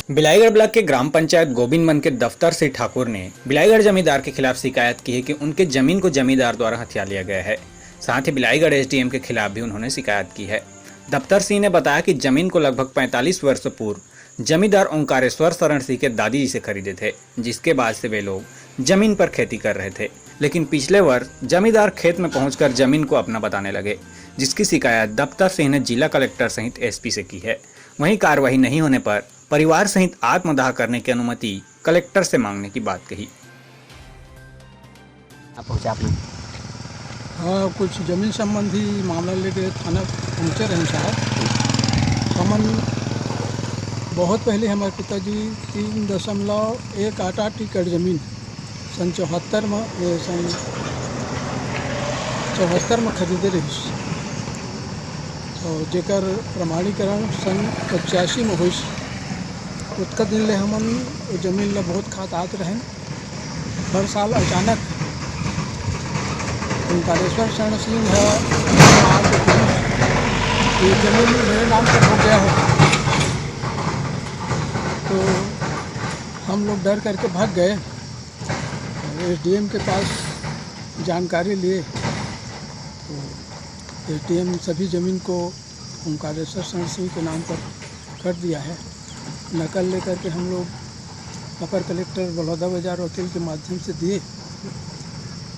Bilaigarh block के ग्राम पंचायत गोविंदवन के दफ्तर से ठाकुर ने बिलाईगढ़ जमींदार के खिलाफ शिकायत की है कि उनके जमीन को जमींदार द्वारा हथिया लिया गया है। साथ ही बिलाईगढ़ एसडीएम के खिलाफ भी उन्होंने शिकायत की है। दफ्तर सिंह ने बताया कि जमीन को लगभग 45 वर्ष पूर्व जमींदार ओंकारेश्वर शरण सिंह के दादी जी से खरीदे थे, जिसके बाद से वे लोग जमीन पर खेती कर रहे थे। लेकिन पिछले वर्ष जमींदार खेत में पहुंचकर जमीन को अपना बताने लगे, जिसकी शिकायत दफ्तर सिंह ने जिला कलेक्टर सहित एसपी से की है। वहीं कार्रवाई नहीं होने पर परिवार सहित आत्मदाह करने की अनुमति कलेक्टर से मांगने की बात कही। हाँ, कुछ जमीन संबंधी मामला लेके थाना पहुँचे रहे साहब। हमन बहुत पहले हमारे पिताजी 3.18 एकड़ जमीन सन 74 में खरीदे रही और जेकर प्रमाणीकरण सन 85 में हुई। उसका दिन ले हमन जमीन ला बहुत खात आते रहें। हर साल अचानक ओंकारेश्वर शरण सिंह है ये जमीन मेरे नाम पर हो गया है, तो हम लोग डर करके भाग गए। एसडीएम के पास जानकारी लिए तो एसडीएम सभी ज़मीन को ओंकारेश्वर शरण सिंह के नाम पर कर दिया है। नकल लेकर के हम लोग अपर कलेक्टर बलौदा बाजार वकील के माध्यम से दिए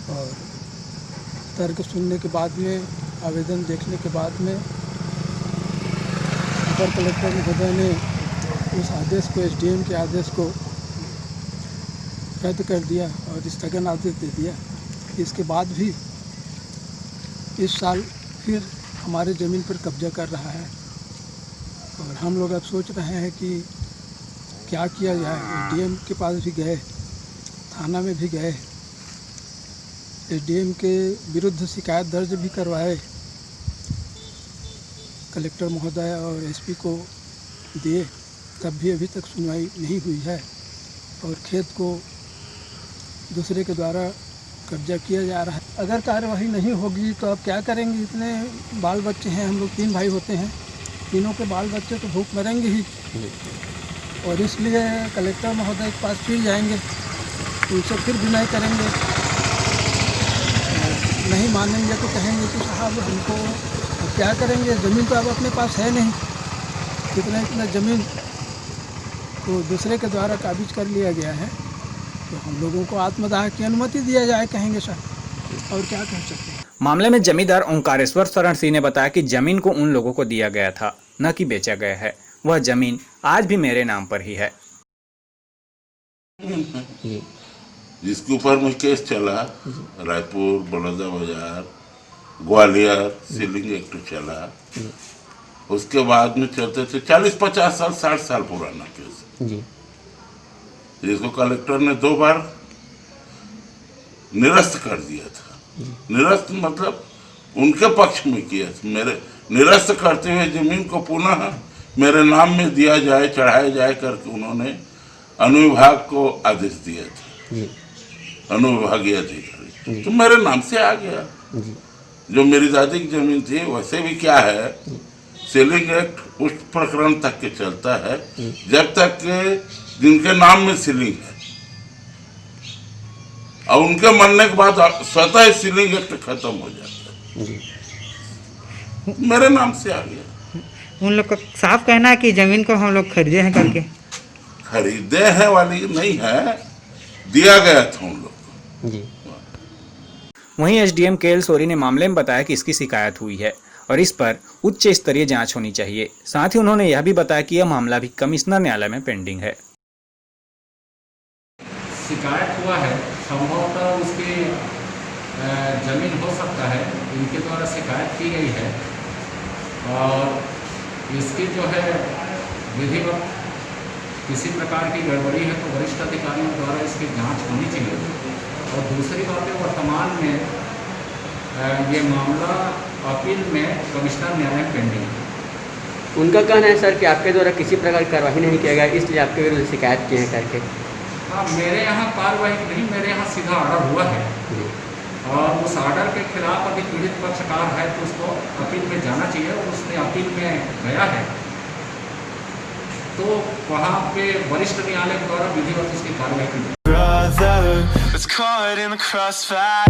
और तर्क सुनने के बाद में, आवेदन देखने के बाद में अपर कलेक्टर महोदय ने उस आदेश को, एसडीएम के आदेश को रद्द कर दिया और स्थगन आदेश दे दिया। इसके बाद भी इस साल फिर हमारे ज़मीन पर कब्जा कर रहा है और हम लोग अब सोच रहे हैं कि क्या किया जाए। एसडीएम के पास भी गए, थाना में भी गए, एसडीएम के विरुद्ध शिकायत दर्ज भी करवाए, कलेक्टर महोदय और एसपी को दिए, तब भी अभी तक सुनवाई नहीं हुई है और खेत को दूसरे के द्वारा कब्जा किया जा रहा है। अगर कार्यवाही नहीं होगी तो अब क्या करेंगे। इतने बाल बच्चे हैं, हम लोग 3 भाई होते हैं, तीनों के बाल बच्चे तो भूख मरेंगे ही और इसलिए कलेक्टर महोदय के पास फिर जाएंगे, उनसे फिर विनय करेंगे। नहीं मानेंगे तो कहेंगे कि साहब हमको अब क्या करेंगे, ज़मीन तो अब अपने पास है नहीं। इतना ज़मीन को दूसरे के द्वारा काबिज कर लिया गया है, तो हम लोगों को आत्मदाह की अनुमति दिया जाए, कहेंगे सर, और क्या कह सकते हैं। मामले में जमींदार ओंकारेश्वर शरण सिंह ने बताया कि जमीन को उन लोगों को दिया गया था, न कि बेचा गया है। वह जमीन आज भी मेरे नाम पर ही है। जिसके ऊपर में केस चला, रायपुर, बलौदा बाजार, ग्वालियर सीलिंग एक्ट चला, उसके बाद में चलते थे 40-50 साल 60 साल पुराना केस, जिसको कलेक्टर ने 2 बार निरस्त कर दिया था। निरस्त मतलब उनके पक्ष में किया था। मेरे निरस्त करते हुए जमीन को पुनः मेरे नाम में दिया जाए, चढ़ाया जाए करके उन्होंने अनुविभाग को आदेश दिया था। अनुविभागीय अधिकारी तो मेरे नाम से आ गया। जो मेरी दादी की जमीन थी, वैसे भी क्या है, सीलिंग एक्ट उस प्रकरण तक के चलता है जब तक जिनके नाम में सीलिंग है, और उनके मरने के बाद स्वतः ही सीलिंग एक्ट खत्म हो जाता है। मेरे नाम से आ गया। उन लोग का साफ कहना है कि जमीन को हम लोग खरीदे हैं करके। खरीदे हैं वाली नहीं है, दिया गया था उन लोग जी। वहीं एसडीएम केएल सोरी ने मामले में बताया कि इसकी शिकायत हुई है और इस पर उच्च स्तरीय जांच होनी चाहिए। साथ ही उन्होंने यह भी बताया कि यह मामला भी कमिश्नर न्यायालय में पेंडिंग है। शिकायत हुआ है, संभवतः उसकी जमीन हो सकता है, इनके द्वारा शिकायत की गई है और इसकी जो है विधिवत किसी प्रकार की गड़बड़ी है तो वरिष्ठ अधिकारियों द्वारा इसकी जांच होनी चाहिए। और दूसरी बात है, वर्तमान में ये मामला अपील में कमिश्नर न्यायालय पेंडिंग है। उनका कहना है सर कि आपके द्वारा किसी प्रकार की कार्रवाई नहीं किया गया, इसलिए आपके विरुद्ध शिकायत की है करके। हाँ, मेरे यहाँ कार्रवाई नहीं, मेरे यहाँ सीधा ऑर्डर हुआ है और उस ऑर्डर के खिलाफ अभी पीड़ित पक्षकार है तो उसको अपील में जाना चाहिए और उसने अपील में गया है तो वहाँ पे वरिष्ठ न्यायालय द्वारा विधिवत उसकी कार्रवाई की जाए। brother was caught in the crossfire.